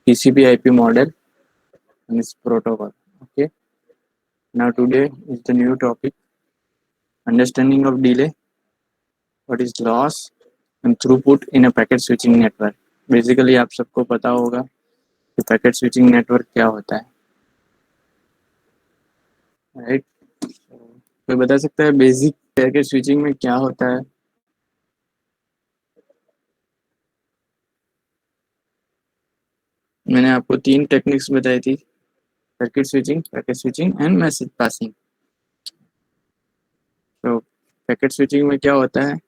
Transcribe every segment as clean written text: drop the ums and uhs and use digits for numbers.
TCP/IP model and its protocol. Okay. Now today is the new topic, understanding of delay, what is loss and throughput in a packet switching network. Basically आप सबको पता होगा कि packet switching network क्या होता है, right? कोई बता सकता है बेसिक पैकेट स्विचिंग में क्या होता है? मैंने आपको 3 टेक्निक्स बताई थी, circuit switching, packet switching and message passing. तो पैकेट स्विचिंग में क्या होता है?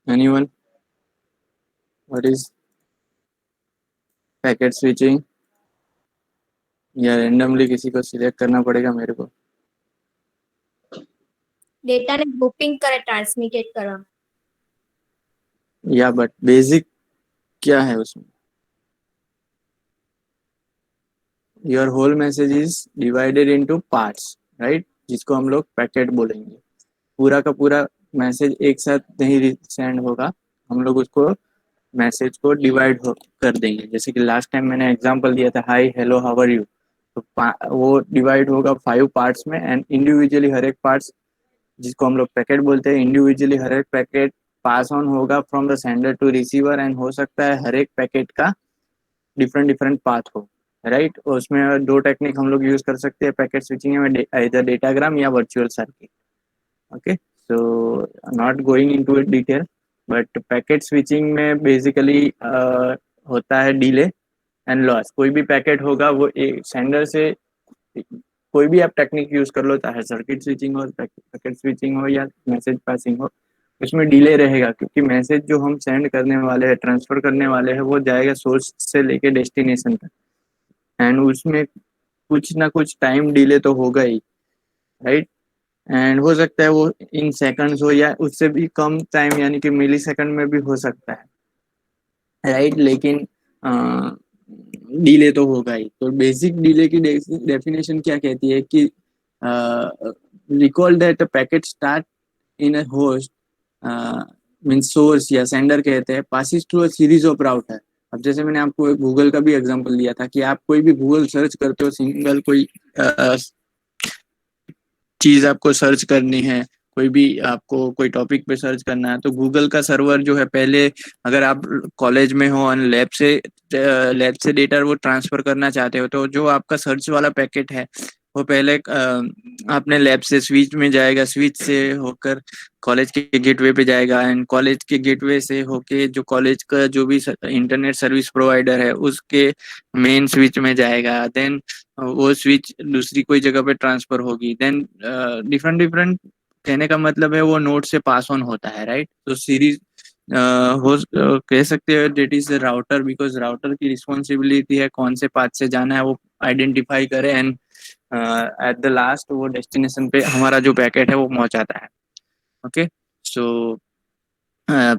Anyone? What is packet switching? या रैंडमली किसी को सिलेक्ट करना पड़ेगा मेरे को? डेटा ने ग्रुपिंग करे ट्रांसमिटेड करा। या बट बेसिक क्या है उसमें? Your whole message is divided into parts, right? जिसको हम लोग पैकेट बोलेंगे। पूरा का पूरा मैसेज एक साथ नहीं सेंड होगा, हम लोग उसको मैसेज को डिवाइड कर देंगे। जैसे कि लास्ट टाइम मैंने एग्जांपल दिया था, hi hello how are you, तो वो डिवाइड होगा 5 पार्ट्स में एंड इंडिविजुअली हर एक पार्ट्स, जिसको हम लोग पैकेट बोलते हैं, इंडिविजुअली हर एक पैकेट पास ऑन होगा from the sender to receiver and हो सकता है हर एक पैकेट का डिफरेंट पाथ हो, राइट? उसमें 2 टेक्निक हम लोग यूज कर सकते हैं पैकेट स्विचिंग में, इधर डेटाग्राम या virtual circuit. Okay, so not going into it detail, but packet switching में बेसिकली होता है डिले एंड लॉस। कोई भी पैकेट होगा वो एक सेंडर से, कोई भी आप टेक्निक यूज कर लो, चाहे सर्किट स्विचिंग हो, पैकेट स्विचिंग हो या मैसेज पासिंग हो, उसमें डिले रहेगा क्योंकि मैसेज जो हम सेंड करने वाले हैं, ट्रांसफर करने वाले हैं, वो जाएगा सोर्स से लेके डेस्टिनेशन तक एंड उसमें कुछ ना कुछ टाइम डिले तो होगा ही, राइट? एंड हो सकता है वो इन सेकंड्स हो या उससे भी कम टाइम, यानी कि मिली सेकंड में भी हो सकता है, राइट? लेकिन डिले तो होगा ही। तो बेसिक डिले की डेफिनेशन क्या कहती है कि recall that packet start in a host means source या सेंडर कहते हैं, passes through a series of router. अब जैसे मैंने आपको गूगल का भी एग्जांपल दिया था कि आप कोई भी गूगल सर्च करते हो, सिंगल कोई चीज आपको सर्च करनी है, कोई भी आपको कोई टॉपिक पे सर्च करना है, तो गूगल का सर्वर जो है, पहले अगर आप कॉलेज में हो और लैब से डेटा वो ट्रांसफर करना चाहते हो, तो जो आपका सर्च वाला पैकेट है वो पहले अपने लैब से स्विच में जाएगा, स्विच से होकर कॉलेज के गेटवे पे जाएगा एंड कॉलेज के गेटवे से होके जो कॉलेज का जो भी इंटरनेट सर्विस प्रोवाइडर है उसके मेन स्विच में जाएगा, देन वो स्विच दूसरी कोई जगह पे ट्रांसफर होगी, देन डिफरेंट कहने का मतलब है वो नोड से पास ऑन होता है, राइट? तो सीरीज हो कह सकते हैं that is router, because router की रिस्पॉन्सिबिलिटी है कौन से पाथ से जाना है वो आइडेंटिफाई करे एंड एट द लास्ट वो डेस्टिनेशन पे हमारा जो पैकेट है वो पहुंचाता है। Okay, so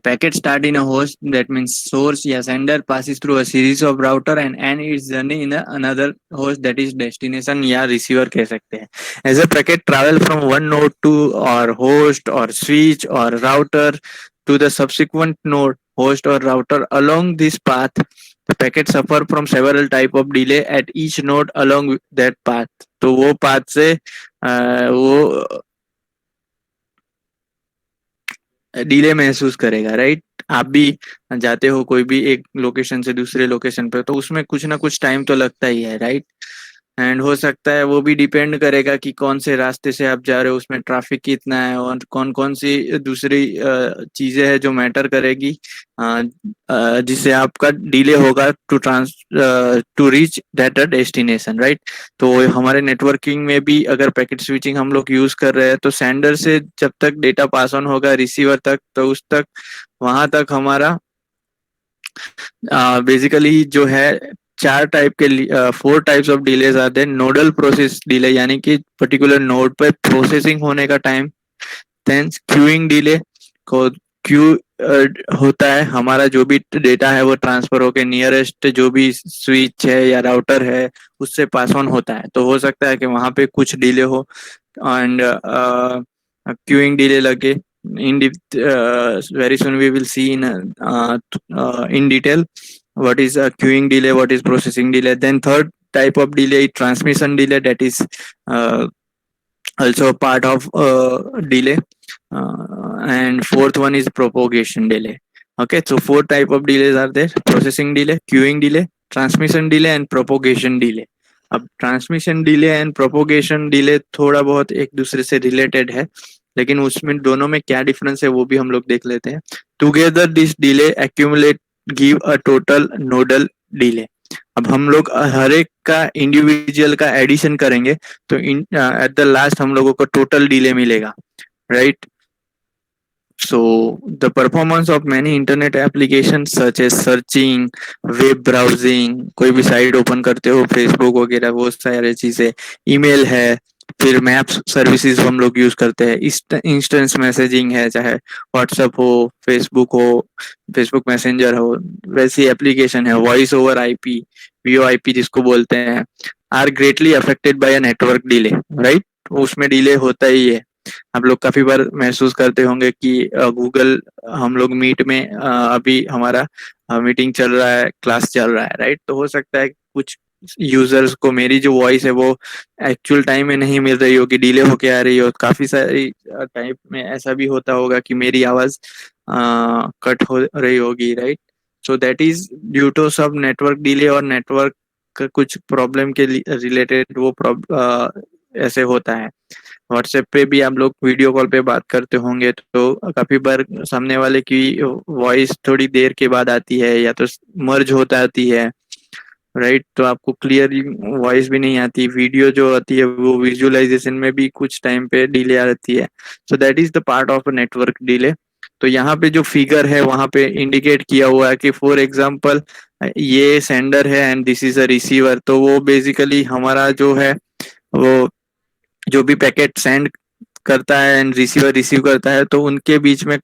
packet start in a host, that means source या sender passes through a series of router and end its journey in another host, that is destination या receiver कह सकते हैं। As a packet travel from one node to or host or switch or router to the subsequent node, host or router, along this path the packet suffer from several type of delay at each node along that path। तो वो path से वो delay महसूस करेगा, right? आप भी जाते हो कोई भी एक लोकेशन से दूसरे लोकेशन पे, तो उसमें कुछ ना कुछ टाइम तो लगता ही है, राइट? एंड हो सकता है वो भी डिपेंड करेगा कि कौन से रास्ते से आप जा रहे हो, उसमें ट्रैफिक कितना है और कौन कौन सी दूसरी चीजें हैं जो मैटर करेगी, जिससे आपका डिले होगा to reach that destination, right? तो हमारे नेटवर्किंग में भी अगर पैकेट स्विचिंग हम लोग यूज कर रहे हैं, तो सेंडर से जब तक डेटा पास ऑन होगा रिसीवर तक, तो उस तक वहां तक हमारा बेसिकली जो है 4 टाइप्स ऑफ डिलेज आते हैं। नोडल प्रोसेस डिले, यानी कि पर्टिकुलर नोड पे प्रोसेसिंग होने का टाइम, देन क्यूइंग डिले को क्यू होता है, हमारा जो भी डेटा है वो ट्रांसफर होके नियरेस्ट जो भी स्विच है या राउटर है उससे पास ऑन होता है। तो हो सकता है कि वहाँ पे कुछ डिले हो एंड क्यूइंग डिले लगे। In very soon we will see in detail what is a queuing delay, what is processing delay. Then third type of delay is transmission delay, that is uh, also a part of delay. And fourth one is propagation delay. Okay, so four type of delays are there: processing delay, queuing delay, transmission delay and propagation delay. अब transmission delay and propagation delay थोड़ा बहुत एक दूसरे से related है, लेकिन उसमें दोनों में क्या डिफरेंस है वो भी हम लोग देख लेते हैं। Together this delay accumulate give a total nodal delay. अब हम लोग हर एक का इंडिविजुअल का एडिशन करेंगे तो एट द लास्ट हम लोगों को टोटल डिले मिलेगा, right. So the performance of many internet applications such as searching, web browsing, कोई भी साइट ओपन करते हो फेसबुक वगैरह वो सारे चीजें, ईमेल है, फिर मैप्स सर्विसेज हम लोग यूज करते हैं, इंस्टेंस मैसेजिंग है, चाहे व्हाट्सएप हो, फेसबुक हो, फेसबुक मैसेंजर हो, वैसी एप्लीकेशन है, वॉइस ओवर आईपी, वीओआईपी जिसको बोलते हैं, are greatly affected by a network delay, right. उसमें डिले होता ही है। आप लोग काफी बार महसूस करते होंगे कि गूगल हम लोग मीट में अभी हमारा मीटिंग चल रहा है, क्लास चल रहा है, राइट। तो हो सकता है कुछ यूजर्स को मेरी जो वॉइस है वो एक्चुअल टाइम में नहीं मिल रही होगी, डिले होके आ रही हो। काफी सारी टाइप में ऐसा भी होता होगा कि मेरी आवाज कट हो रही होगी, right. So that is due to सब नेटवर्क डिले और नेटवर्क का कुछ प्रॉब्लम के रिलेटेड वो ऐसे होता है। व्हाट्सएप पे भी आप लोग वीडियो कॉल पे बात करते होंगे तो काफी बार सामने वाले की वॉइस थोड़ी देर के बाद आती है या तो मर्ज होता आती है, राइट। तो आपको क्लियर वॉइस भी नहीं आती, वीडियो जो आती है वो विजुअलाइजेशन में भी कुछ टाइम पे डिले आती है। So that is the part of network delay. तो यहाँ पे जो फिगर है वहां पे इंडिकेट किया हुआ है कि फॉर एग्जांपल ये सेंडर है and this is a receiver. तो वो बेसिकली हमारा जो है वो जो भी पैकेट सेंड करता है एंड रिसीवर रिसीव करता है तो उनके बीच में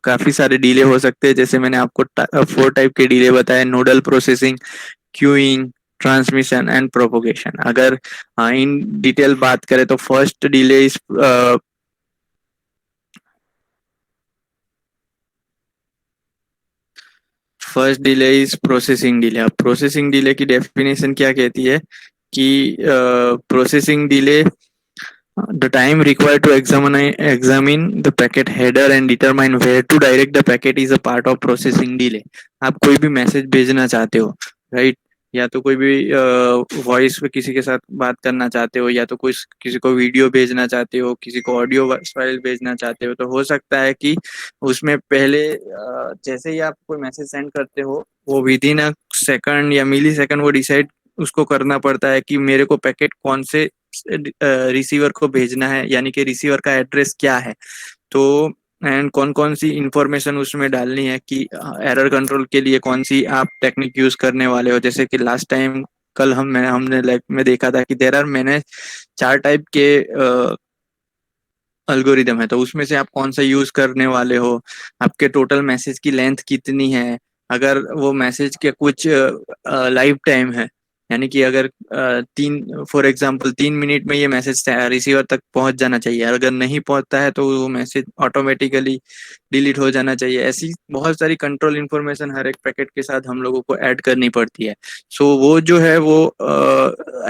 काफी सारे डिले हो सकते हैं। जैसे मैंने आपको 4 टाइप के डिले बताए: nodal processing, queuing, transmission and propagation. अगर इन डिटेल बात करें तो first delay is processing delay. अब प्रोसेसिंग डिले की डेफिनेशन क्या कहती है कि processing delay the time required to examine the packet header and determine where to direct the packet is a part of processing delay। आप कोई भी message भेजना चाहते हो, राइट, या तो कोई भी वॉइस पे किसी के साथ बात करना चाहते हो, या तो कोई किसी को वीडियो भेजना चाहते हो, किसी को ऑडियो फाइल भेजना चाहते हो, तो हो सकता है कि उसमें पहले जैसे ही आप कोई मैसेज सेंड करते हो वो विद इन अ सेकंड या मिली सेकंड वो डिसाइड उसको करना पड़ता है कि मेरे को पैकेट कौन से रिसीवर को भेजना है, यानी कि रिसीवर का एड्रेस क्या है। तो एंड कौन कौन सी इंफॉर्मेशन उसमें डालनी है कि एरर कंट्रोल के लिए कौन सी आप टेक्निक यूज करने वाले हो। जैसे कि लास्ट टाइम कल हमने लैब में देखा था कि देर आर मैंने 4 टाइप के अल्गोरिदम है, तो उसमें से आप कौन सा यूज करने वाले हो, आपके टोटल मैसेज की लेंथ कितनी है, अगर वो मैसेज के कुछ लाइफ टाइम है, यानी कि अगर 3 मिनट में ये मैसेज रिसीवर तक पहुंच जाना चाहिए, अगर नहीं पहुंचता है तो वो मैसेज ऑटोमेटिकली डिलीट हो जाना चाहिए। ऐसी बहुत सारी कंट्रोल इन्फॉर्मेशन हर एक पैकेट के साथ हम लोगों को ऐड करनी पड़ती है। सो वो जो है वो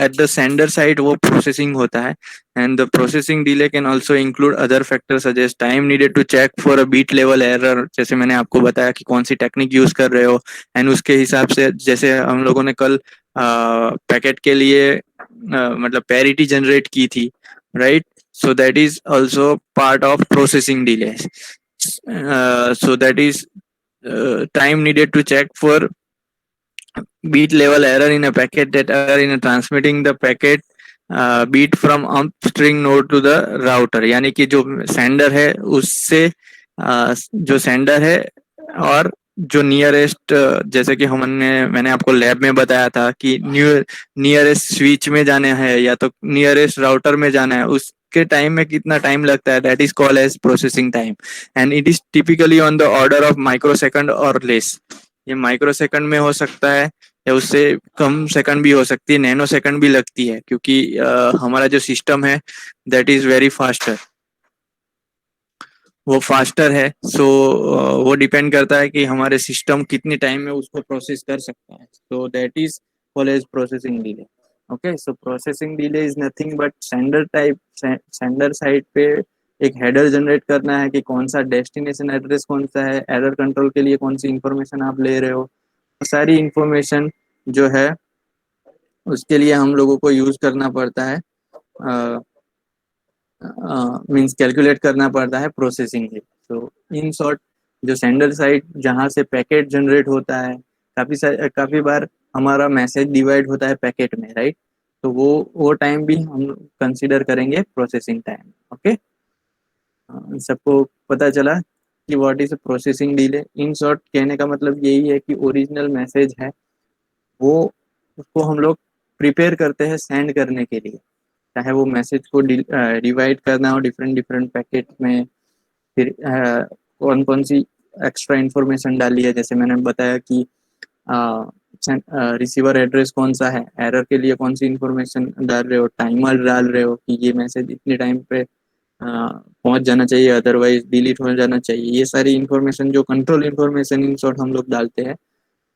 एट द सेंडर साइड वो प्रोसेसिंग होता है। and the processing delay can also include other factors such as time needed to check for a bit level error। जैसे मैंने आपको बताया कि कौन सी टेक्निक यूज कर रहे हो एंड उसके हिसाब से, जैसे हम लोगों ने कल पैकेट के लिए मतलब पैरिटी जनरेट की थी, right. So that is also part of processing delay. So that is time needed to check for bit level error in a packet that are in a transmitting the packet bit from upstream node to the router. यानी कि जो sender है उससे जो sender है और जो nearest, जैसे कि मैंने आपको लैब में बताया था कि नियरेस्ट स्विच में जाना है या तो नियरेस्ट राउटर में जाना है, उस के टाइम में कितना टाइम लगता है, that is called as processing time, and it is typically on the order of microsecond or less. ये माइक्रोसेकंड में हो सकता है या उससे कम सेकंड भी हो सकती है, नैनो सेकंड भी लगती है, क्योंकि हमारा जो सिस्टम है दैट इज वेरी फास्टर, वो फास्टर है। सो वो डिपेंड करता है कि हमारे सिस्टम कितनी टाइम में उसको प्रोसेस कर सकता है। So that is called as processing delay. Okay, so processing delay is nothing but sender side पे एक हेडर जनरेट करना है कि कौन सा डेस्टिनेशन एड्रेस कौन सा है, एरर कंट्रोल के लिए कौन सी इंफॉर्मेशन आप ले रहे हो, सारी इंफॉर्मेशन जो है उसके लिए हम लोगों को यूज करना पड़ता है, मीन्स कैलकुलेट करना पड़ता है प्रोसेसिंग के। तो इन शॉर्ट, जो सेंडर साइड जहाँ से पैकेट जनरेट होता है, काफ़ी बार हमारा मैसेज डिवाइड होता है पैकेट में, राइट। तो वो टाइम भी हम कंसिडर करेंगे प्रोसेसिंग टाइम। ओके, सबको पता चला कि what is processing delay. In short कहने का मतलब यही है कि ओरिजिनल मैसेज है वो, उसको हम लोग प्रिपेयर करते हैं सेंड करने के लिए, चाहे वो मैसेज को डिवाइड करना हो डिफरेंट डिफरेंट पैकेट में, फिर कौन कौन सी एक्स्ट्रा इन्फॉर्मेशन डाली है, जैसे मैंने बताया कि रिसीवर एड्रेस कौन सा है, एरर के लिए कौन सी इन्फॉर्मेशन डाल रहे हो, टाइमर डाल रहे हो कि ये मैसेज इतने टाइम पे पहुंच जाना चाहिए, अदरवाइज डिलीट हो जाना चाहिए। ये सारी इन्फॉर्मेशन जो कंट्रोल इन्फॉर्मेशन इन शॉर्ट हम लोग डालते हैं,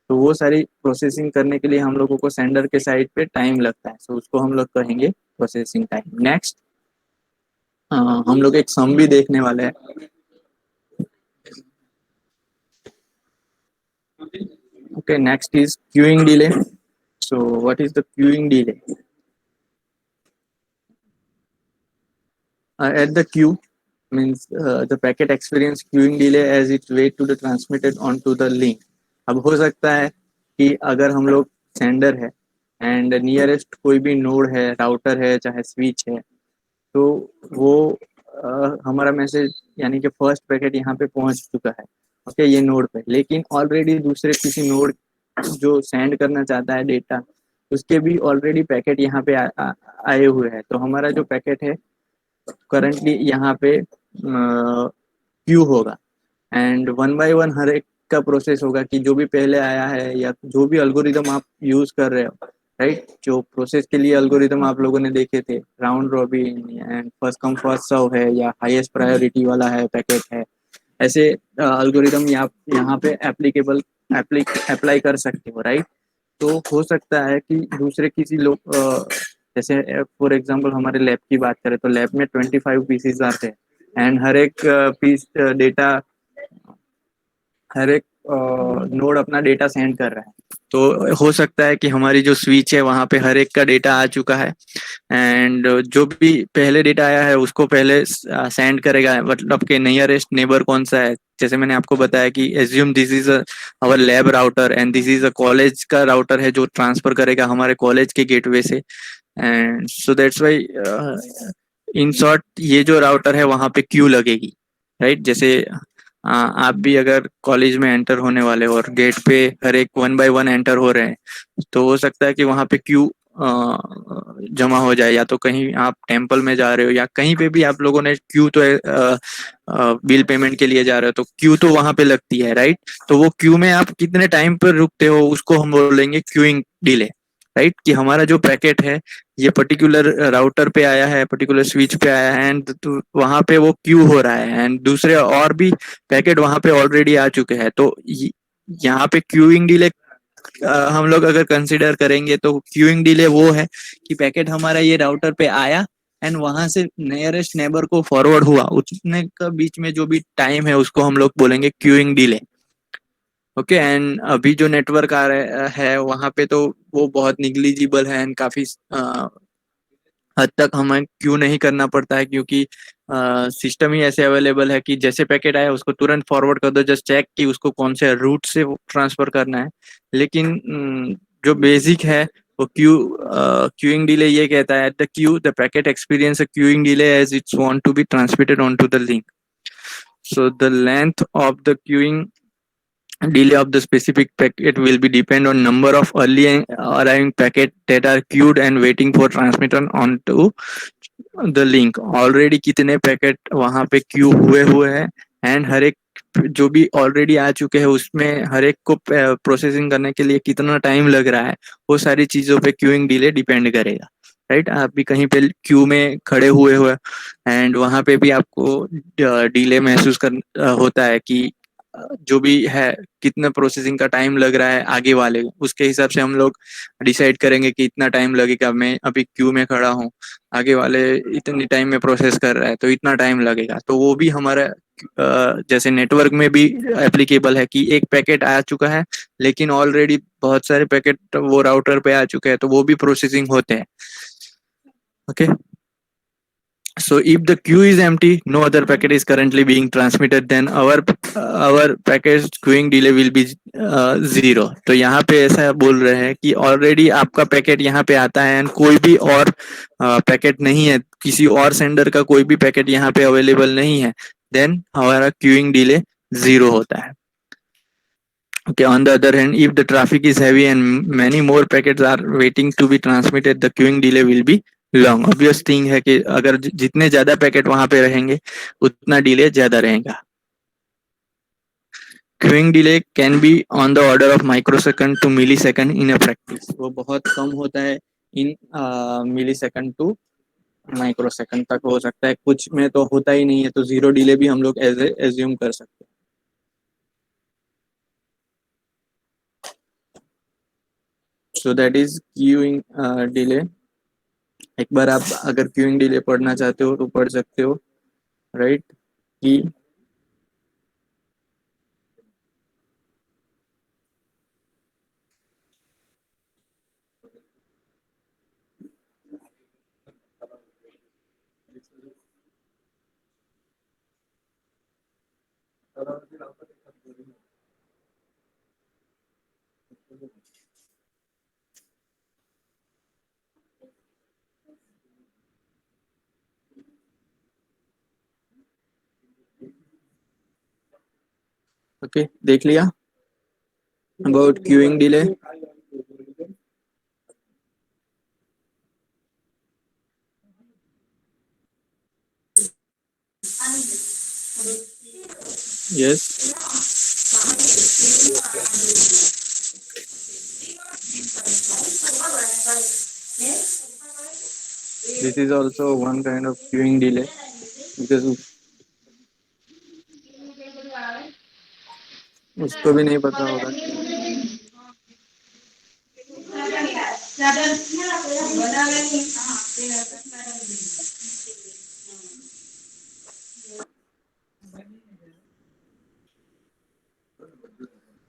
तो वो सारी प्रोसेसिंग करने के लिए हम लोगों को सेंडर के साइड पे टाइम लगता है। सो उसको हम लोग कहेंगे प्रोसेसिंग टाइम। नेक्स्ट हम लोग एक सम भी देखने वाले हैं। Okay, next is queuing delay. So what is the queuing delay? At the queue means the packet experience queuing delay as it wait to the transmitted onto the link. अब हो सकता है कि अगर हम लोग सेंडर है एंड नियरेस्ट कोई भी नोड है, राउटर है, चाहे स्विच है, तो वो हमारा मैसेज यानी कि फर्स्ट पैकेट यहाँ पे पहुंच चुका है, ओके, ये नोड पे, लेकिन ऑलरेडी दूसरे किसी नोड जो सेंड करना चाहता है डेटा, उसके भी ऑलरेडी पैकेट यहाँ पे आए हुए हैं। तो हमारा जो पैकेट है करंटली यहाँ पे क्यू होगा, एंड वन बाय वन हर एक का प्रोसेस होगा कि जो भी पहले आया है या जो भी अल्गोरिदम आप यूज कर रहे हो, राइट। जो प्रोसेस के लिए अल्गोरिदम आप लोगों ने देखे थे, round robin and first come first serve है, या हाईएस्ट प्रायोरिटी वाला है पैकेट है, ऐसे अल्गोरिदम यहाँ पे अप्लाई कर सकते हो, राइट। तो हो सकता है कि दूसरे किसी लोग जैसे फॉर एग्जांपल हमारे लैब की बात करें तो लैब में 25 पीसीज आते हैं, एंड हर एक पीस डेटा, हर एक नोड अपना डेटा सेंड कर रहा है। तो हो सकता है कि हमारी जो स्विच है वहाँ पे हर एक का डेटा आ चुका है, एंड जो भी पहले डेटा आया है उसको पहले सेंड करेगा, मतलब कि नियरेस्ट नेबर कौन सा है। जैसे मैंने आपको बताया कि assume this is our lab router and this is a college का राउटर है जो ट्रांसफर करेगा हमारे कॉलेज के गेटवे से, and so that's Y in short ये जो राउटर है वहाँ पे क्यू लगेगी, राइट। जैसे आप भी अगर कॉलेज में एंटर होने वाले हो और गेट पे हर एक वन बाय वन एंटर हो रहे हैं, तो हो सकता है कि वहाँ पे क्यू जमा हो जाए, या तो कहीं आप टेम्पल में जा रहे हो या कहीं पे भी आप लोगों ने क्यू तो बिल पेमेंट के लिए जा रहे हो तो क्यू तो वहाँ पे लगती है, राइट। तो वो क्यू में आप कितने टाइम पर रुकते हो उसको हम बोलेंगे क्यूइंग डिले, राइट। कि हमारा जो पैकेट है ये पर्टिकुलर राउटर पे आया है, पर्टिकुलर स्विच पे आया है, एंड तो वहाँ पे वो क्यू हो रहा है, एंड दूसरे और भी पैकेट वहाँ पे ऑलरेडी आ चुके हैं। तो यहाँ पे क्यूइंग डिले हम लोग अगर कंसिडर करेंगे तो क्यूइंग डिले वो है कि पैकेट हमारा ये राउटर पे आया एंड वहां से नियरेस्ट नेबर को फॉरवर्ड हुआ, उतने का बीच में जो भी टाइम है उसको हम लोग बोलेंगे क्यूइंग डिले। ओके, एंड अभी जो नेटवर्क आ रहा है वहां पे तो वो बहुत निग्लिजिबल है, एंड काफी हद तक हमें क्यू नहीं करना पड़ता है, क्योंकि सिस्टम ही ऐसे अवेलेबल है कि जैसे पैकेट आया उसको तुरंत फॉरवर्ड कर दो, जस्ट चेक कि उसको कौन से रूट से ट्रांसफर करना है। लेकिन जो बेसिक है वो क्यूइंग डिले ये कहता है, at the queue the packet experience a queuing delay as it's want to be transmitted on to the link. So the length of the queuing delay of the specific packet will be depend on number of early arriving packet that are queued and waiting for transmission onto the link already कितने packet वहां पे Q हुए हैं, and हर एक जो भी already आ चुके हैं उसमें हर एक को प्रोसेसिंग करने के लिए कितना टाइम लग रहा है, वो सारी चीजों पे क्यूइंग डिले डिपेंड करेगा। राइट, आप भी कहीं पे क्यू में खड़े हुए एंड वहां पे भी आपको डिले महसूस कर होता है कि जो भी है कितना प्रोसेसिंग का टाइम लग रहा है आगे वाले, उसके हिसाब से हम लोग डिसाइड करेंगे कि इतना टाइम लगेगा, मैं अभी क्यू में खड़ा हूँ, आगे वाले इतनी टाइम में प्रोसेस कर रहा है तो इतना टाइम लगेगा। तो वो भी हमारा जैसे नेटवर्क में भी एप्लीकेबल है कि एक पैकेट आ चुका है लेकिन ऑलरेडी बहुत सारे पैकेट वो राउटर पे आ चुके हैं, तो वो भी प्रोसेसिंग होते हैं। Okay, so if the queue is empty, no other packet is currently being transmitted, then our packet queuing delay will be 0। तो यहाँ पे ऐसा बोल रहे हैं कि ऑलरेडी आपका पैकेट यहाँ पे आता है एंड कोई भी और पैकेट नहीं है, किसी और सेंडर का कोई भी पैकेट यहाँ पे अवेलेबल नहीं है, देन हमारा क्यूइंग डिले 0 होता है। Okay, on the other hand, if the traffic is heavy and many more packets are waiting to be transmitted, the queuing delay will be long। Obvious thing है कि अगर जितने ज्यादा पैकेट वहां पे रहेंगे उतना डिले ज्यादा रहेगा। Queuing delay can be on the order of microsecond to millisecond in a practice. वो बहुत कम होता है, इन मिलीसेकंड टू माइक्रोसेकंड तक हो सकता है, कुछ में तो होता ही नहीं है, तो 0 डिले भी हम लोग एज्यूम कर सकते हैं। सो दैट इज क्यूइंग डिले। एक बार आप अगर क्यूइंग डिले पढ़ना चाहते हो तो पढ़ सकते हो, राइट, कि ओके, देख लिया about queuing delay. Yes, this is also one kind of queuing delay, because उसको भी नहीं पता होगा कि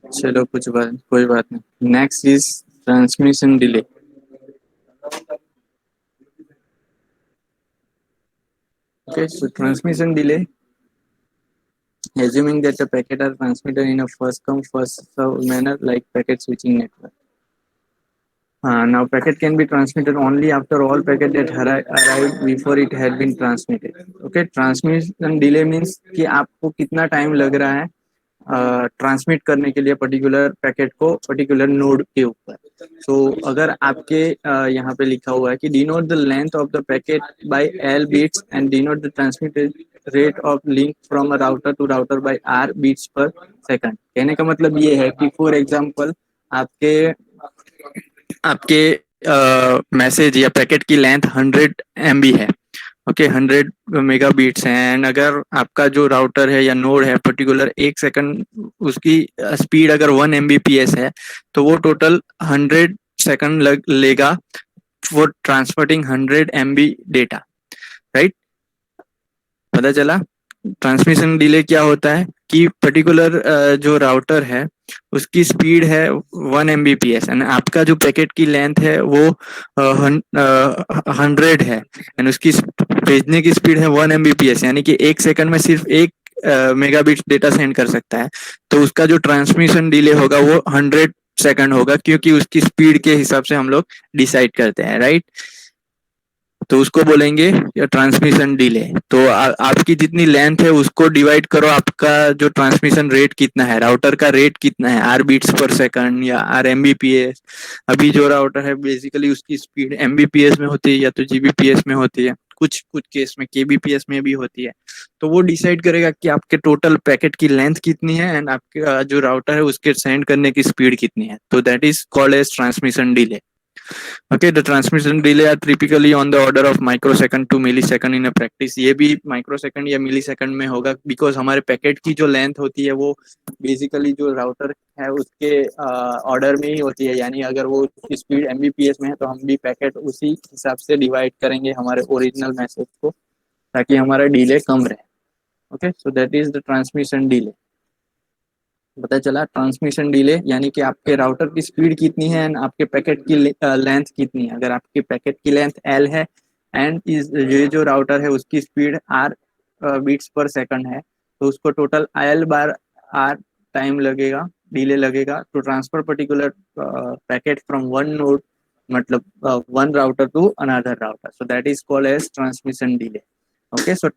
चलो कुछ बात, कोई बात नहीं। Next is transmission delay. Okay, so transmission delay, assuming that the packet are transmitted in a first come first serve manner like packet switching network. Now packet can be transmitted only after all packet that arrived before it had been transmitted. Okay, transmission delay means कि आपको कितना time लग रहा है transmit करने के लिए particular packet को पर्टिकुलर नोड के ऊपर। सो अगर आपके यहाँ पे लिखा हुआ है कि denote the length of the packet by L bits and denote the transmitted rate of link from a router to router by R bits per second. कहने का मतलब ये है कि फॉर एग्जांपल आपके आपके मैसेज या पैकेट की लेंथ 100 MB है। ओके, 100 मेगा बीट्स हैं, एंड अगर आपका जो राउटर है या नोड है पर्टिकुलर 1 सेकंड उसकी स्पीड अगर 1 Mbps है, तो वो टोटल 100 सेकंड लेगा for transferring 100 MB data. Right, पता चला ट्रांसमिशन डिले क्या होता है कि पर्टिकुलर जो राउटर है उसकी स्पीड है 1 Mbps एंड आपका जो पैकेट की लेंथ है वो 100 है, एंड उसकी भेजने की स्पीड है 1 Mbps, यानी कि 1 सेकंड में सिर्फ 1 मेगाबिट डेटा सेंड कर सकता है। तो उसका जो ट्रांसमिशन डिले होगा वो 100 सेकंड होगा, क्योंकि उसकी स्पीड के हिसाब से हम लोग डिसाइड करते हैं। राइट, तो उसको बोलेंगे ट्रांसमिशन डिले। तो आपकी जितनी लेंथ है उसको डिवाइड करो, आपका जो ट्रांसमिशन रेट कितना है, राउटर का रेट कितना है, आर बीट्स पर सेकंड या आर एमबीपीएस। अभी जो राउटर है बेसिकली उसकी स्पीड एमबीपीएस में होती है या तो जीबीपीएस में होती है। कुछ कुछ केस में केबीपीएस में भी होती है। तो वो डिसाइड करेगा कि आपके टोटल पैकेट की लेंथ कितनी है एंड आपके जो राउटर है उसके सेंड करने की स्पीड कितनी है। तो that is called as transmission delay. Okay, the transmission delay are typically on the order of microsecond to millisecond in a practice। ये भी माइक्रोसेकंड या मिलीसेकंड में होगा बिकॉज हमारे पैकेट की जो लेंथ होती है वो बेसिकली जो राउटर है उसके ऑर्डर में ही होती है। यानी अगर वो स्पीड एमबीपीएस में है तो हम भी पैकेट उसी हिसाब से डिवाइड करेंगे हमारे ओरिजिनल मैसेज को, ताकि हमारा डिले कम रहे। Okay, so that is the transmission delay. पता चला ट्रांसमिशन डिले यानी कि आपके राउटर की स्पीड कितनी है एंड आपके पैकेट की लेंथ कितनी है। अगर आपके पैकेट की लेंथ एल है एंड ये जो राउटर है उसकी speed R bits per second है, तो उसको total L bar R time लगेगा, डिले लगेगा to transfer particular packet from one node, मतलब one router to another router. So that is called as transmission delay. Okay, so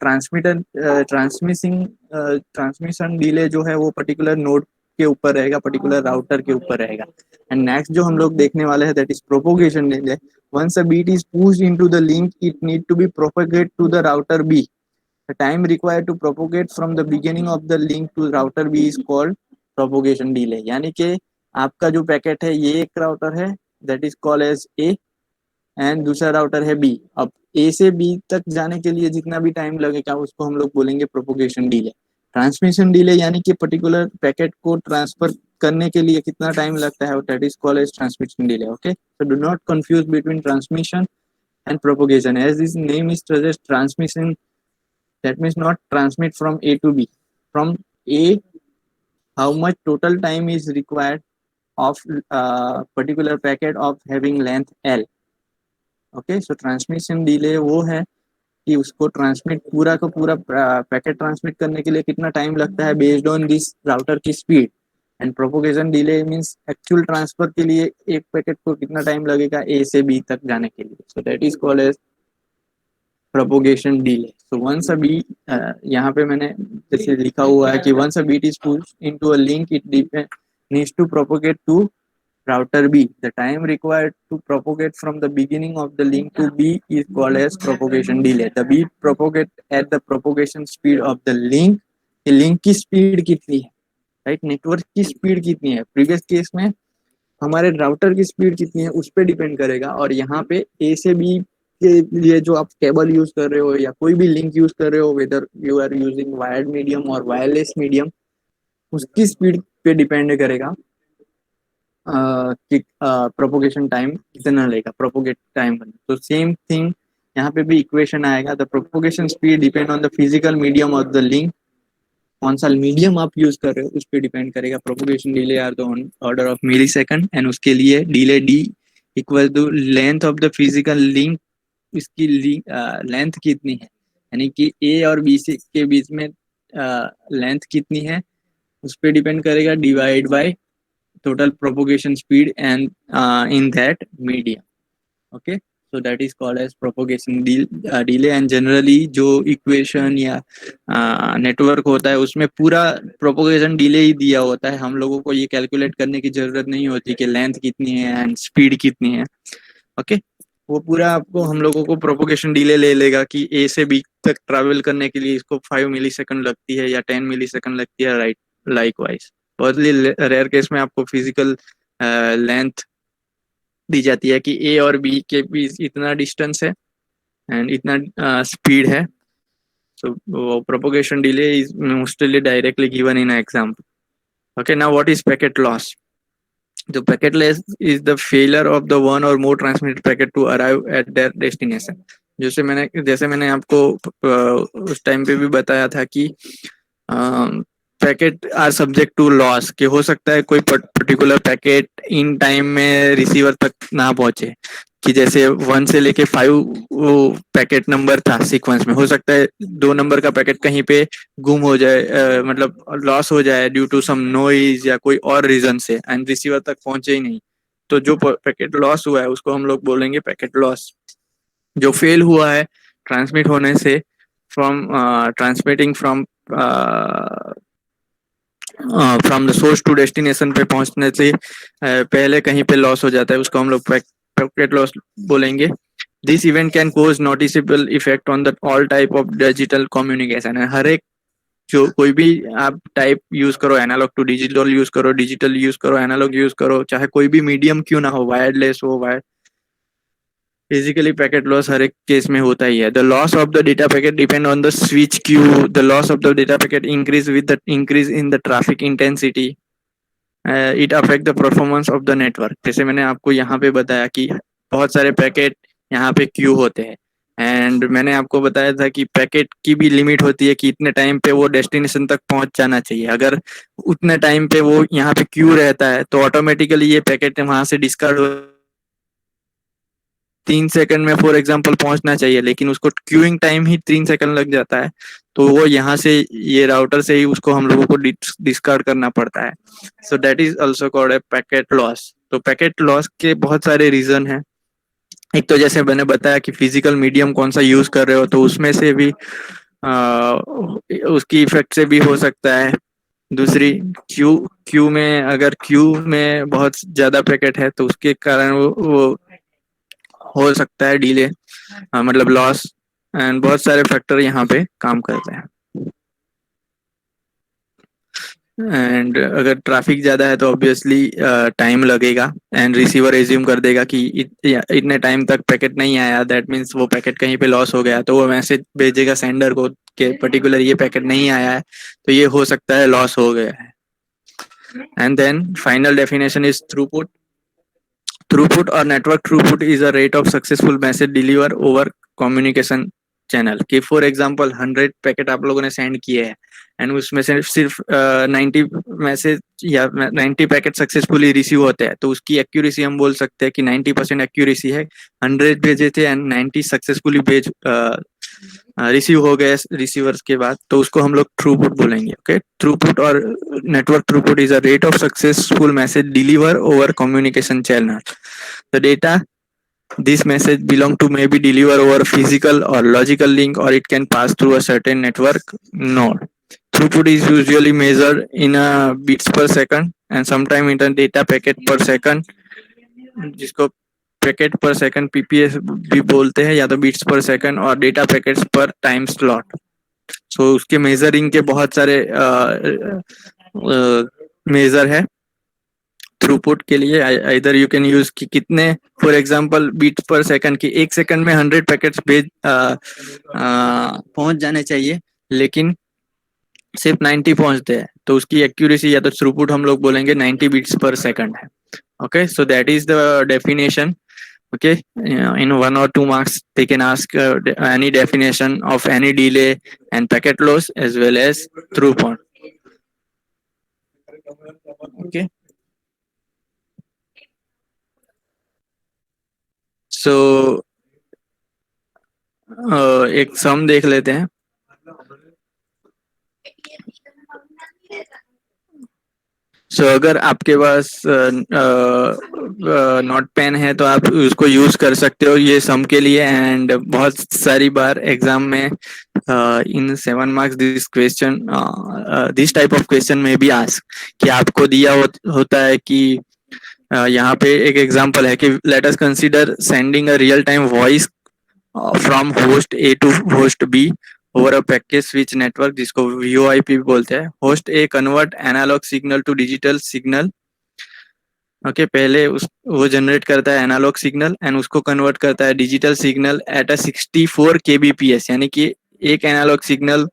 transmission delay जो है वो particular node के ऊपर रहेगा, particular router के ऊपर रहेगा। एंड नेक्स्ट जो हम लोग देखने वाले हैं that is propagation delay. once a bit is pushed into the link it need to be propagate to the router b। the time required to propagate from the beginning of the link to router b is called propagation delay। यानी कि आपका जो packet है ये एक router है that is called as A and दूसरा router है बी। अब ए से बी तक जाने के लिए जितना भी टाइम लगेगा उसको हम लोग बोलेंगे प्रोपोगेशन डिले। ट्रांसमिशन डिले यानी कि पर्टिकुलर पैकेट को ट्रांसफर करने के लिए कितना टाइम लगता है, that is called as transmission delay. Okay, so do not confuse between transmission and propagation as this name is suggests transmission, that means not transmit from a to b, from a how much total time is required of particular packet of having length l। Okay, so transmission delay वो है कि उसको transmit पूरा का पूरा packet transmit करने के लिए कितना टाइम लगता है बेस्ड ऑन दिस राउटर की speed. And propagation delay means actual transfer के लिए एक पैकेट को कितना टाइम लगेगा ए से बी तक जाने के लिए। So that is called as propagation delay. So once a bit, यहाँ पे मैंने जैसे लिखा हुआ है कि once a bit is pushed into a link it needs to propagate to router B। The time required to propagate from the beginning of the link to B is called as propagation delay। The bit propagate at the propagation speed of the link। Link की speed कितनी है, right, network की speed कितनी है। Previous case में हमारे router की speed कितनी है उस पर डिपेंड करेगा, और यहाँ पे ए से बी के लिए जो आप केबल यूज कर रहे हो या कोई भी लिंक यूज कर रहे हो, whether you are using wired medium और वायरलेस मीडियम, उसकी स्पीड पे डिपेंड करेगा कि प्रोपोगेशन टाइम कितना लेगा प्रोपोगेट टाइम बनने। तो सेम थिंग यहाँ पे भी इक्वेशन आएगा, the propagation speed depend on the physical medium of the link. कौन सा मीडियम आप यूज कर रहे हो उस पर डिपेंड करेगा। Propagation delay are the order of millisecond and उसके लिए delay D equal to length of the physical link. इसकी लेंथ कितनी है यानी कि ए और बी से के बीच में लेंथ कितनी है उस पर डिपेंड करेगा, divide by total propagation speed and in that medium। okay, so that is called as propagation delay। and generally जो equation या network होता है उसमें पूरा propagation delay ही दिया होता है। हम लोगों को ये calculate करने की जरूरत नहीं होती कि length कितनी है and speed कितनी है। okay, वो पूरा आपको हम लोगों को प्रोपोगेशन डिले ले लेगा कि ए से बी तक ट्रैवल करने के लिए इसको 5 मिली सेकंड लगती है या 10 मिली सेकंड लगती है, राइट। लाइक वाइज बहुत रेयर केस में आपको फिजिकल लेंथ दी जाती है कि ए और बी के बीच इतना डिस्टेंस है एंड इतना स्पीड है। So propagation delay is mostly directly given in example. Okay, now what is packet loss. The packet loss is the failure of the one or more transmitted packet to arrive at their destination। जैसे मैंने आपको उस time पे भी बताया था कि packet are subject to loss, कि हो सकता है कोई पर्टिकुलर पैकेट इन टाइम में रिसीवर तक ना पहुंचे, कि जैसे 1 से लेके 5 वो पैकेट नंबर था सीक्वेंस में, हो सकता है 2 नंबर का पैकेट कहीं पे गुम हो जाए, मतलब लॉस हो जाए ड्यू टू सम नॉइज या कोई और रीजन से एंड रिसीवर तक पहुंचे ही नहीं। तो जो पैकेट लॉस हुआ है उसको हम लोग बोलेंगे पैकेट लॉस। जो फेल हुआ है ट्रांसमिट होने से, from transmitting from the source to destination पे पहुंचने से पहले कहीं पे लॉस हो जाता है, उसको हम लोग पैकेट लॉस बोलेंगे। This event can cause noticeable effect on the all type of digital communication. हर एक जो कोई भी आप टाइप यूज करो, एनालॉग टू डिजिटल यूज करो, डिजिटल यूज करो, एनालॉग यूज करो, चाहे कोई भी मीडियम क्यों ना हो, वायरलेस हो, वायर फिजिकली पैकेट लॉस हर एक केस में होता ही है। The loss of the data packet depend on the switch Q. The loss of the data packet increase with the increase in the traffic intensity. It affect the performance of the network. जैसे मैंने आपको यहाँ पे बताया कि बहुत सारे packet यहाँ पे क्यू होते हैं, एंड मैंने आपको बताया था कि पैकेट की भी लिमिट होती है कि इतने टाइम पे वो डेस्टिनेशन तक पहुंच जाना चाहिए। अगर उतने टाइम पे वो यहाँ पे क्यू रहता है तो ऑटोमेटिकली ये पैकेट वहां से डिस्कार्ड हो, 3 सेकंड में फॉर एग्जाम्पल पहुंचना चाहिए, लेकिन उसको क्यूइंग टाइम ही 3 सेकंड लग जाता है, तो वो यहाँ से ये राउटर से ही उसको हम लोगों को डिस्कार्ड करना पड़ता है। So that is also called a packet loss. तो पैकेट लॉस के बहुत सारे रीजन है। एक तो जैसे मैंने बताया कि फिजिकल मीडियम कौन सा यूज कर रहे हो, तो उसमें से भी उसकी इफेक्ट से भी हो सकता है। दूसरी क्यू क्यू में, अगर क्यू में बहुत ज्यादा पैकेट है तो उसके कारण वो हो सकता है डिले, मतलब लॉस, एंड बहुत सारे फैक्टर यहाँ पे काम करते हैं। एंड अगर ट्रैफिक ज्यादा है तो ऑब्वियसली टाइम लगेगा, एंड रिसीवर एज्यूम कर देगा कि इतने टाइम तक पैकेट नहीं आया, दैट मीन्स वो पैकेट कहीं पे लॉस हो गया, तो वो मैसेज भेजेगा सेंडर को कि पर्टिकुलर ये पैकेट नहीं आया है, तो ये हो सकता है लॉस हो गया है। And then final definition is throughput. Throughput और network throughput is a rate of successful message deliver over communication channel. कि फॉर एग्जांपल 100 पैकेट आप लोगों ने सेंड किए हैं, एंड उसमें से सिर्फ 90 मैसेज या 90 पैकेट सक्सेसफुली रिसीव होते हैं, तो उसकी एक्यूरेसी हम बोल सकते हैं कि 90% एक्यूरेसी है। 100 भेजे थे एंड 90 सक्सेसफुली भेज रिसीव हो गए रिसीवर्स के बाद, तो उसको हम लोग थ्रूपुट बोलेंगे। ओके, थ्रूपुट और network throughput is a rate of successful message deliver over communication channel. The data this message belong to may be delivered over physical or logical link, or it can pass through a certain network node. Throughput is usually measured in a bits per second and sometimes in a data packet per second, जिसको packet पर second PPS भी बोलते हैं, या तो bits पर second और data packets पर टाइम स्लॉट। सो उसके मेजरिंग के बहुत सारे मेजर है थ्रूपुट के लिए। इधर यू कैन यूज कि कितने, फॉर एग्जांपल बीट पर सेकंड की 1 सेकंड में 100 पैकेट्स भेज पहुंच जाने चाहिए, लेकिन सिर्फ 90 पहुंचते हैं, तो उसकी एक्यूरेसी या तो थ्रूपुट हम लोग बोलेंगे 90 बीट्स पर सेकंड है। Okay, so that is the definition. Okay, in 1 or 2 marks they can ask any definition of any delay and packet loss as well as throughput. Okay, so एक सम देख लेते हैं। सो अगर आपके पास नोट पेन है तो आप उसको यूज कर सकते हो ये सम के लिए। एंड बहुत सारी बार एग्जाम में इन 7 marks this question, this type of question में भी आस्क कि आपको दिया होता है कि यहाँ पे एक एग्जांपल है कि let us consider sending a real time voice from host A to host B over a package switch network, जिसको VoIP बोलते हैं। Host A convert analog signal to digital signal. Okay, पहले वो जनरेट करता है analog signal and उसको convert करता है digital signal at a 64 kbps, यानी कि एक एनालॉग सिग्नल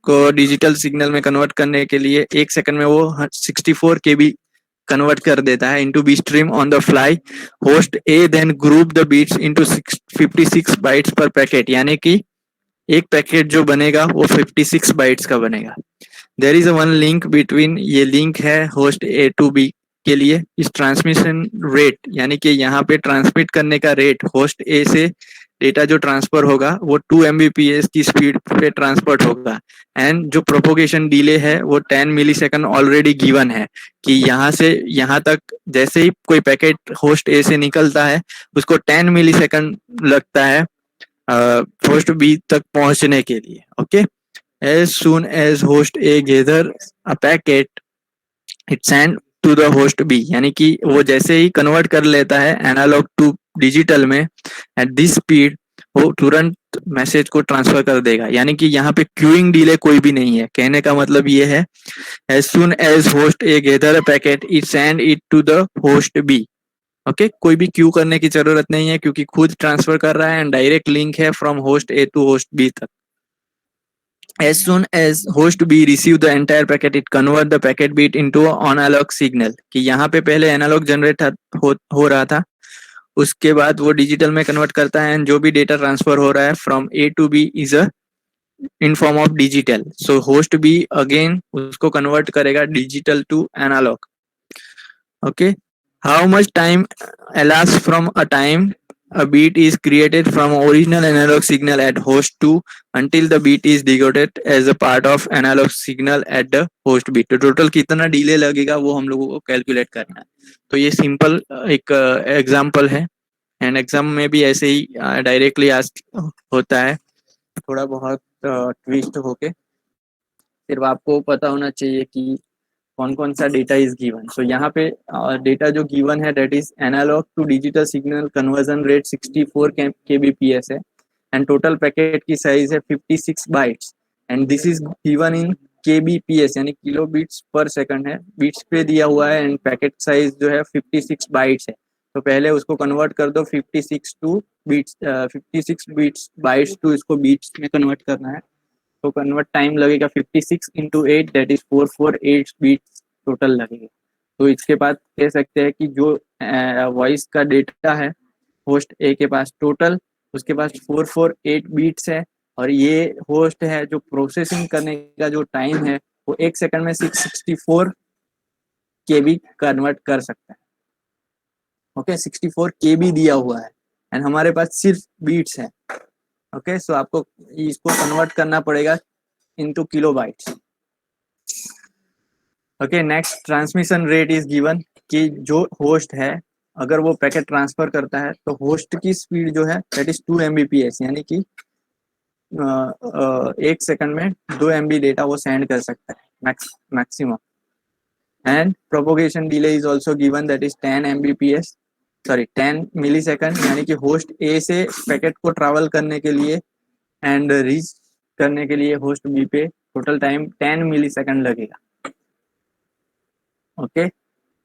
को डिजिटल सिग्नल में कन्वर्ट करने के लिए 1 सेकंड में वो 64 kb कन्वर्ट कर देता है into B stream on the fly. Host A then group the bits into 56 bytes per packet, यानी कि एक पैकेट जो बनेगा वो 56 बाइट्स का बनेगा। There is one link between, ये लिंक है होस्ट ए टू बी के लिए। इस ट्रांसमिशन रेट, यानी कि यहाँ पे ट्रांसमिट करने का रेट, होस्ट ए से डेटा जो ट्रांसफर होगा वो 2 Mbps की स्पीड पे ट्रांसफर होगा। एंड जो प्रोपोगेशन डिले है वो 10 मिलीसेकंड ऑलरेडी गिवन है कि यहाँ से यहाँ तक जैसे ही कोई पैकेट होस्ट ए से निकलता है उसको 10 मिलीसेकंड लगता है होस्ट बी तक पहुंचने के लिए। Okay, as soon as host A gather a packet it send to the host B, यानी कि वो जैसे ही कन्वर्ट कर लेता है एनालॉग टू डिजिटल में एट दिस स्पीड वो तुरंत मैसेज को ट्रांसफर कर देगा, यानी कि यहाँ पे क्यूइंग डिले कोई भी नहीं है। कहने का मतलब ये है, as soon as host A gather a packet it send it to the host B। Okay, कोई भी क्यू करने की जरूरत नहीं है क्योंकि खुद ट्रांसफर कर रहा है एंड डायरेक्ट लिंक है from host A to host B तक। As soon as host B receive the entire packet, it convert the packet bit into a analog signal। कि यहाँ पे पहले एनालॉग जनरेट हो रहा था, उसके बाद वो डिजिटल में कन्वर्ट करता है एंड जो भी डेटा ट्रांसफर हो रहा है from A to B is a in form of digital. So host B again उसको कन्वर्ट करेगा digital to analog. Okay, how much time elapsed from a time a beat is created from original analog signal at host 2 until the beat is decoded as a part of analog signal at the host bit। तो total कितना delay लगेगा वो हम लोगों को calculate करना है। तो ये सिंपल एक एग्जांपल है एंड एग्जाम में भी ऐसे ही डायरेक्टली आस्क होता है, थोड़ा बहुत ट्विस्ट होके। सिर्फ आपको पता होना चाहिए कि कौन कौन सा डेटा इज गिवन। सो यहाँ पे डेटा जो गिवन है that is analog to digital signal conversion rate 64 kbps है एंड टोटल पैकेट की साइज है 56 bytes and this is given in kbps यानी किलो बीट्स पर सेकंड है, बीट्स पे दिया हुआ है एंड पैकेट साइज जो है 56 बाइट्स है। तो पहले उसको कन्वर्ट कर दो 56 to bits, 56 bits bytes to इसको बीट्स में कन्वर्ट करना है। तो कन्वर्ट टाइम लगेगा 56 into 8 that is 448 bits total लगेगा। तो इसके बाद कह सकते हैं कि जो वॉइस का डेटा है होस्ट ए के पास टोटल उसके पास 448 बीट्स है और ये होस्ट है जो प्रोसेसिंग करने का जो टाइम है वो एक सेकंड में 664 केबी कन्वर्ट कर सकता है। ओके, 64 केबी दिया हुआ है एंड हमारे पास सिर्फ बीट्स है। ओके, सो आपको इसको कन्वर्ट करना पड़ेगा into kilobytes. Okay, next transmission rate is given कि जो होस्ट है अगर वो पैकेट ट्रांसफर करता है तो होस्ट की स्पीड जो है दैट इज 2 Mbps, यानी कि एक सेकंड में 2 MB डेटा वो सेंड कर सकता है maximum. And propagation delay is also given that is 10 Mbps, sorry 10 millisecond, यानी कि होस्ट ए से पैकेट को ट्रैवल करने के लिए एंड रीच करने के लिए होस्ट बी पे टोटल टाइम 10 मिलीसेकंड लगेगा। ओके,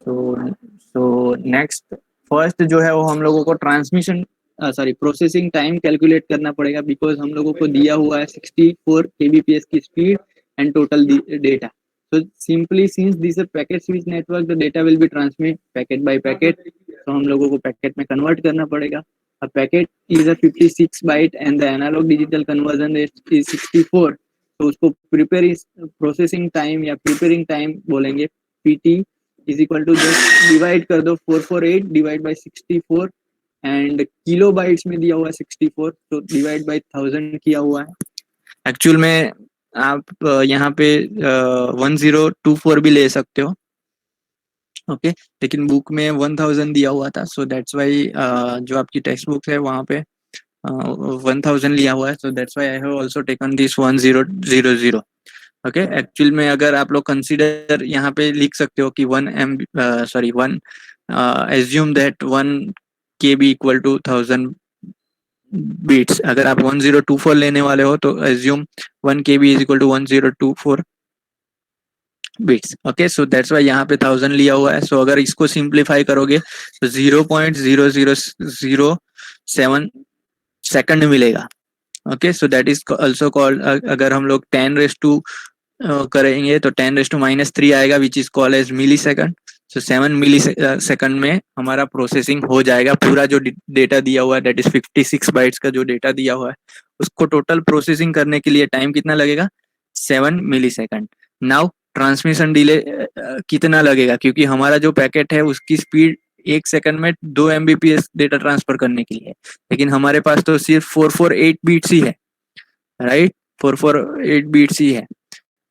तो नेक्स्ट फर्स्ट जो है वो हम लोगों को transmission sorry processing time calculate करना पड़ेगा बिकॉज हम लोगों को दिया हुआ है 64 kbps की speed and total data. so simply since this is a packet switch network the data will be transmit packet by packet, तो हम लोगों को पैकेट में कन्वर्ट करना पड़ेगा। a packet is a 56 byte and the analog digital conversion rate is 64, तो उसको processing time या प्रिपेयरिंग टाइम बोलेंगे pt is equal to just divide कर दो 448 divide by 64 and kilo bytes में दिया हुआ है 64 तो डिवाइड बाई 1000 किया हुआ है। एक्चुअल में आप यहाँ पे 1024 भी ले सकते हो। ओके, लेकिन बुक में 1000 दिया हुआ था सो दैट्स वाई जो आपकी टेक्स्ट बुक है वहाँ पे 1000 लिया हुआ है, सो that's Y I have also taken this 1000। Okay, actual में अगर आप लोग कंसीडर यहाँ पे लिख सकते हो कि 1 assume that 1 KB equal to 1000 bits. अगर आप 1024 लेने वाले हो तो assume 1 KB is equal to 1024 bits. Okay, so that's why यहाँ पे 1000 लिया हुआ है। सो अगर इसको सिंप्लीफाई करोगे तो 0.0007 सेकंड मिलेगा। Okay, so that is also called, अगर हम लोग 10 करेंगे तो 10⁻³ आएगा which is called as millisecond. सो 7 मिली सेकंड में हमारा प्रोसेसिंग हो जाएगा। पूरा जो डेटा दिया हुआ है दैट इज 56 बाइट्स का जो डेटा दिया हुआ है उसको टोटल प्रोसेसिंग करने के लिए टाइम कितना लगेगा 7 मिली सेकंड। नाउ ट्रांसमिशन डिले कितना लगेगा, क्योंकि हमारा जो पैकेट है उसकी स्पीड एक सेकंड में 2 Mbps डेटा ट्रांसफर करने के लिए, लेकिन हमारे पास तो सिर्फ 448 बीट्स ही है, राइट, 448 बीट्स ही है।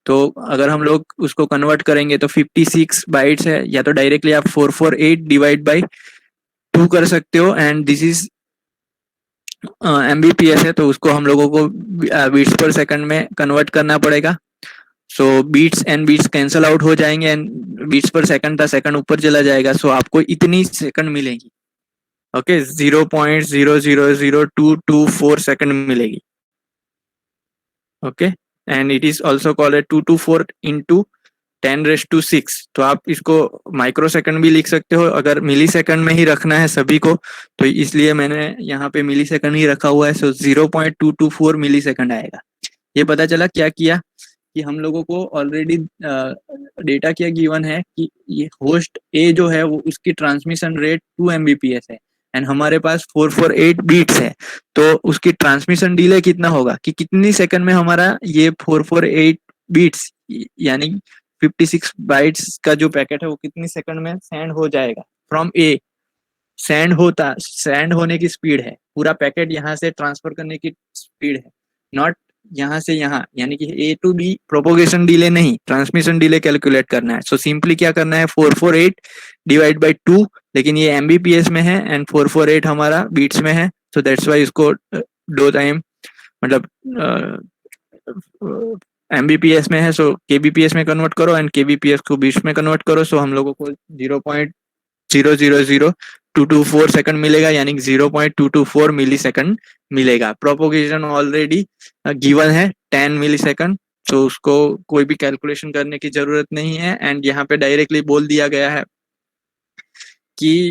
तो अगर हम लोग उसको कन्वर्ट करेंगे तो 56 बाइट्स है, या तो डायरेक्टली आप 448 डिवाइड बाई 2 कर सकते हो एंड दिस इज Mbps है तो उसको हम लोगों को बीट्स पर सेकंड में कन्वर्ट करना पड़ेगा। So bits and bits cancel out हो जाएंगे एंड बीट्स पर सेकंड था सेकंड ऊपर चला जाएगा, सो आपको इतनी सेकंड मिलेगी। ओके, 0.0000224 सेकंड मिलेगी। Okay, and it is also called 224 into 10⁻⁶। तो आप इसको माइक्रो सेकंड भी लिख सकते हो, अगर मिली सेकंड में ही रखना है सभी को, तो इसलिए मैंने यहाँ पे मिली सेकंड ही रखा हुआ है। सो 0.224 मिली सेकंड आएगा। ये पता चला क्या किया कि हम लोगों को ऑलरेडी डेटा क्या गिवन है कि ये होस्ट ए जो है वो उसकी ट्रांसमिशन रेट 2 Mbps है एंड हमारे पास 448 बीट्स है। तो उसकी ट्रांसमिशन डिले कितना होगा कि कितनी सेकंड में हमारा ये 448 बीट्स यानी 56 बाइट्स का जो पैकेट है वो कितनी सेकंड में सेंड हो जाएगा फ्रॉम ए। सेंड होने की स्पीड है, पूरा पैकेट यहाँ से ट्रांसफर करने की स्पीड है, नॉट यहाँ से यहाँ, यानी कि ए टू बी प्रोपोगेशन डिले नहीं, ट्रांसमिशन डिले कैलकुलेट करना है। सो सिंपली क्या करना है, 448 डिवाइड बाई 2, लेकिन ये एमबीपीएस में है एंड 448 हमारा बीट्स में है। सो दैट्स वाई इसको दो टाइम मतलब एमबीपीएस में है, सो केबीपीएस में कन्वर्ट करो एंड केबीपीएस को बीट्स में कन्वर्ट करो। सो हम लोगों को 0.000224 सेकंड मिलेगा, यानी 0.224 मिली सेकंड मिलेगा। प्रोपोगेशन ऑलरेडी गिवन है 10 मिली सेकंड, तो उसको कोई भी कैलकुलेशन करने की जरूरत नहीं है। एंड यहाँ पे डायरेक्टली बोल दिया गया है कि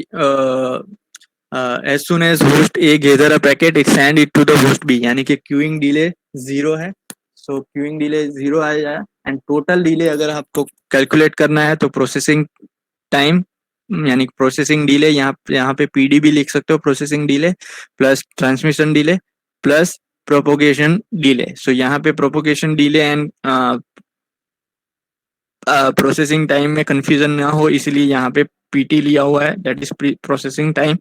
as soon as host A gather a packet it send it to the host B, यानी कि क्यूइंग डिले 0 है। सो क्यूइंग डिले 0 आ जाए एंड टोटल डिले अगर आपको कैलकुलेट करना है तो प्रोसेसिंग टाइम यानी प्रोसेसिंग डिले, यहाँ पे पीडी भी लिख सकते हो, processing delay plus transmission delay plus propagation delay. So यहाँ पे propagation delay and processing time में कंफ्यूजन ना हो, इसलिए यहाँ पे पीटी लिया हुआ है, that is processing time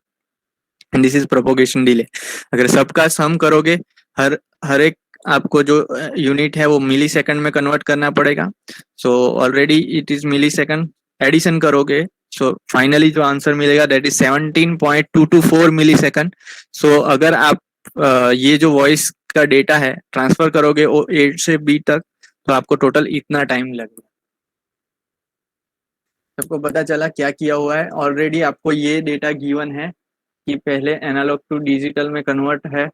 and this is propagation delay. अगर सबका सम करोगे, हर एक आपको जो यूनिट है वो मिली सेकंड में कन्वर्ट करना पड़ेगा। So already it is millisecond, addition करोगे सो फाइनली जो आंसर मिलेगा that is 17.224 millisecond. So अगर आप ये जो वॉइस का डेटा है ट्रांसफर करोगे ए से बी तक, तो आपको टोटल इतना टाइम लगेगा। सबको पता चला क्या किया हुआ है, ऑलरेडी आपको ये डेटा गिवन है कि पहले एनालॉग टू डिजिटल में कन्वर्ट है,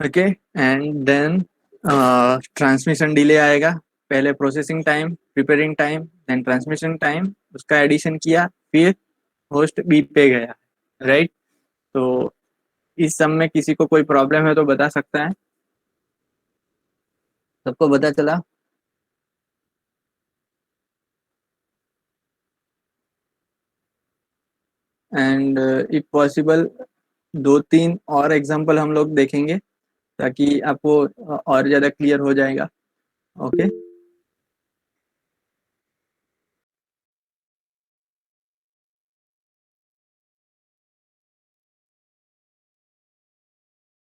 okay, and then transmission delay आएगा, पहले processing time, preparing time, then transmission time, उसका एडिशन किया, फिर होस्ट बी पे गया, राइट। तो इस सब में किसी को कोई प्रॉब्लम है तो बता सकता है। सबको पता चला? एंड इफ पॉसिबल 2-3 और एग्जांपल हम लोग देखेंगे ताकि आपको और ज़्यादा क्लियर हो जाएगा। ओके।